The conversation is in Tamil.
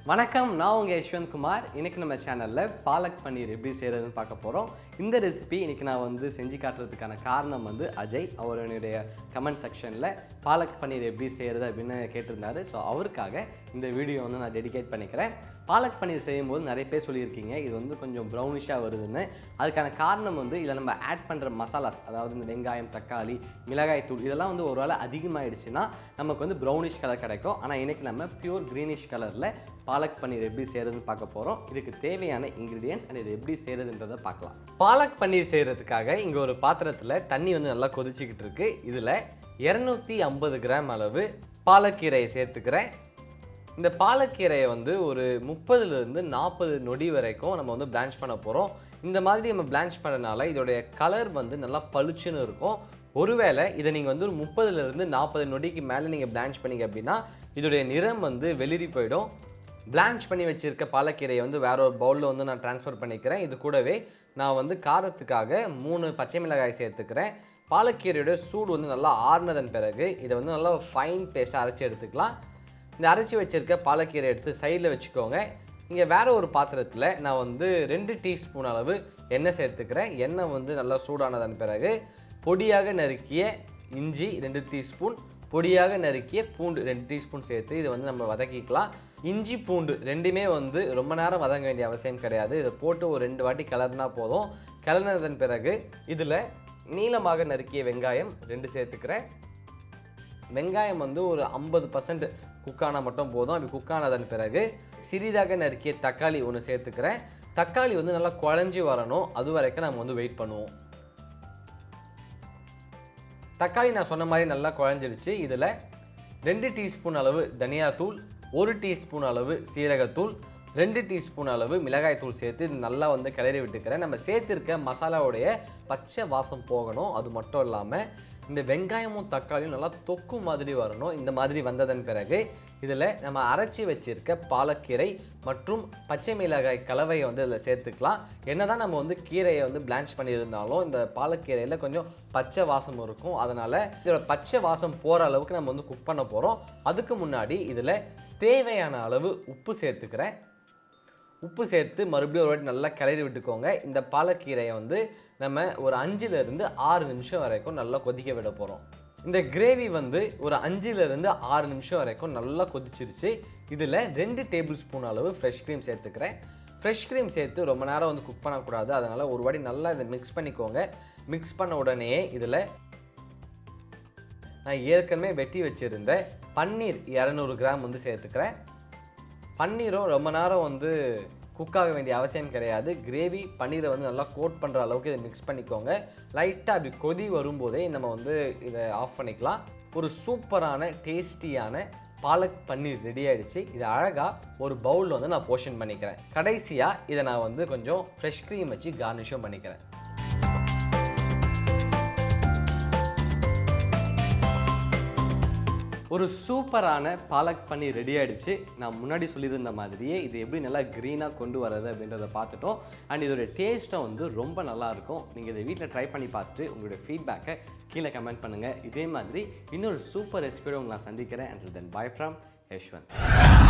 வணக்கம், நான் உங்கள் யஷ்வந்த் குமார். இன்றைக்கி நம்ம சேனலில் பாலக் பன்னீர் எப்படி செய்கிறதுன்னு பார்க்க போகிறோம். இந்த ரெசிபி இன்றைக்கி நான் செஞ்சு காட்டுறதுக்கான காரணம் அஜய். அவருடைய கமெண்ட் செக்ஷனில் பாலக் பன்னீர் எப்படி செய்கிறது அப்படின்னு கேட்டிருந்தாரு. ஸோ அவருக்காக இந்த வீடியோ நான் டெடிகேட் பண்ணிக்கிறேன். பாலக் பன்னீர் செய்யும்போது நிறைய பேர் சொல்லியிருக்கீங்க இது கொஞ்சம் ப்ரௌனிஷாக வருதுன்னு. அதுக்கான காரணம் இதில் நம்ம ஆட் பண்ணுற மசாலாஸ், அதாவது இந்த வெங்காயம், தக்காளி, மிளகாய் தூள் இதெல்லாம் ஒரு வேளை அதிகமாகிடுச்சுன்னா நமக்கு ப்ரௌனிஷ் கலர் கிடைக்கும். ஆனால் இன்றைக்கி நம்ம பியூர் க்ரீனிஷ் கலரில் பாலக் பன்னீர் எப்படி செய்கிறதுன்னு பார்க்க போகிறோம். இதுக்கு தேவையான இன்க்ரீடியன்ட்ஸ் அண்ட் இது எப்படி செய்கிறதுன்றதை பார்க்கலாம். பாலக் பன்னீர் செய்கிறதுக்காக இங்கே ஒரு பாத்திரத்தில் தண்ணி நல்லா கொதிச்சிக்கிட்டு இருக்குது. இதில் 250 கிராம் அளவு பாலக்கீரையை சேர்த்துக்கிறேன். இந்த பாலக்கீரையை ஒரு 30லிருந்து 40 நொடி வரைக்கும் நம்ம பிளான்ச் பண்ண போகிறோம். இந்த மாதிரி நம்ம பிளான்ச் பண்ணனால இதோடைய கலர் நல்லா பளிச்சுன்னு இருக்கும். ஒருவேளை இதை நீங்கள் ஒரு 30லிருந்து 40 நொடிக்கு மேலே நீங்கள் பிளான்ச் பண்ணிங்க அப்படின்னா இதோடைய நிறம் வெளிரி போயிடும். பிளான்ச் பண்ணி வச்சுருக்க பாலக்கீரையை வேற ஒரு பவுலில் நான் ட்ரான்ஸ்ஃபர் பண்ணிக்கிறேன். இது கூடவே நான் காரத்துக்காக 3 பச்சை மிளகாய் சேர்த்துக்கிறேன். பாலக்கீரையோட சூடு நல்லா ஆறுனதன் பிறகு இதை நல்லா ஃபைன் பேஸ்ட்டாக அரைச்சி எடுத்துக்கலாம். இந்த அரைச்சி வச்சுருக்க பாலக்கீரை எடுத்து சைடில் வச்சுக்கோங்க. இங்கே வேறு ஒரு பாத்திரத்தில் நான் 2 டீஸ்பூன் அளவு எண்ணெய் சேர்த்துக்கிறேன். எண்ணெய் நல்லா சூடானதன் பிறகு பொடியாக நறுக்கிய இஞ்சி 2 டீஸ்பூன், பொடியாக நறுக்கிய பூண்டு 2 டீஸ்பூன் சேர்த்து இதை நம்ம வதக்கிக்கலாம். இஞ்சி பூண்டு ரெண்டுமே ரொம்ப நேரம் வதங்க வேண்டிய அவசியம் கிடையாது. இதை போட்டு ஒரு 2 வாட்டி கிளறினா போதும். கிளறினதன் பிறகு இதில் நீளமாக நறுக்கிய வெங்காயம் 2 சேர்த்துக்கிறேன். வெங்காயம் ஒரு 50% குக்கானா மட்டும் போதும். அப்படி குக்கானதன் பிறகு சிறிதாக நறுக்கிய தக்காளி 1 சேர்த்துக்கிறேன். தக்காளி நல்லா குழஞ்சி வரணும், அது வரைக்கும் நம்ம வெயிட் பண்ணுவோம். தக்காளி நான் சொன்ன மாதிரி நல்லா குழஞ்சிருச்சு. இதில் 2 டீஸ்பூன் அளவு தனியாத்தூள், 1 டீஸ்பூன் அளவு சீரகத்தூள், 2 டீஸ்பூன் அளவு மிளகாய் தூள் சேர்த்து இது நல்லா கிளறி விட்டுக்கிறேன். நம்ம சேர்த்துருக்க மசாலாவுடைய பச்சை வாசம் போகணும். அது மட்டும் இல்லாமல் இந்த வெங்காயமும் தக்காளியும் நல்லா தொக்கு மாதிரி வரணும். இந்த மாதிரி வந்ததன் பிறகு இதில் நம்ம அரைச்சி வச்சுருக்க பாலக்கீரை மற்றும் பச்சை மிளகாய் கலவையை இதில் சேர்த்துக்கலாம். என்ன தான் நம்ம கீரையை பிளான்ச் பண்ணியிருந்தாலும் இந்த பாலக்கீரையில் கொஞ்சம் பச்சை வாசம் இருக்கும். அதனால் இதோட பச்சை வாசம் போகிற அளவுக்கு நம்ம குக் பண்ண போகிறோம். அதுக்கு முன்னாடி இதில் தேவையான அளவு உப்பு சேர்த்துக்கிறேன். உப்பு சேர்த்து மறுபடியும் ஒரு வாட்டி நல்லா கிளறி விட்டுக்கோங்க. இந்த பாலக்கீரையை நம்ம ஒரு 5லிருந்து 6 நிமிஷம் வரைக்கும் நல்லா கொதிக்க விட போகிறோம். இந்த கிரேவி ஒரு 5லிருந்து 6 நிமிஷம் வரைக்கும் நல்லா கொதிச்சிருச்சு. இதில் 2 டேபிள் ஸ்பூன் அளவு ஃப்ரெஷ் க்ரீம் சேர்த்துக்கிறேன். ஃப்ரெஷ் க்ரீம் சேர்த்து ரொம்ப நேரம் குக் பண்ணக்கூடாது. அதனால் ஒரு வாட்டி நல்லா இதை மிக்ஸ் பண்ணிக்கோங்க. மிக்ஸ் பண்ண உடனே இதில் நான் ஏற்கனவே வெட்டி வச்சுருந்த பன்னீர் 200 கிராம் சேர்த்துக்கிறேன். பன்னீரும் ரொம்ப நேரம் குக்காக வேண்டிய அவசியம் கிடையாது. கிரேவி பன்னீரை நல்லா கோட் பண்ணுற அளவுக்கு இதை மிக்ஸ் பண்ணிக்கோங்க. லைட்டாக அப்படி கொதி வரும்போதே நம்ம இதை ஆஃப் பண்ணிக்கலாம். ஒரு சூப்பரான டேஸ்டியான பாலக் பன்னீர் ரெடி ஆகிடுச்சு. இதை அழகாக ஒரு பவுலில் நான் போர்ஷன் பண்ணிக்கிறேன். கடைசியாக இதை நான் கொஞ்சம் ஃப்ரெஷ் க்ரீம் வச்சு கார்னிஷும் பண்ணிக்கிறேன். ஒரு சூப்பரான பாலக் பன்னீர் ரெடி ஆகிடுச்சு. நான் முன்னாடி சொல்லியிருந்த மாதிரியே இது எப்படி நல்லா க்ரீனாக கொண்டு வரது அப்படின்றத பார்த்துட்டோம். அண்ட் இதோடைய டேஸ்ட்டும் ரொம்ப நல்லாயிருக்கும். நீங்கள் இதை வீட்டில் ட்ரை பண்ணி பார்த்துட்டு உங்களுடைய ஃபீட்பேக்கை கீழே கமெண்ட் பண்ணுங்கள். இதே மாதிரி இன்னொரு சூப்பர் ரெசிபியோட உங்களை நான் சந்திக்கிறேன். And then bye from Yashwant.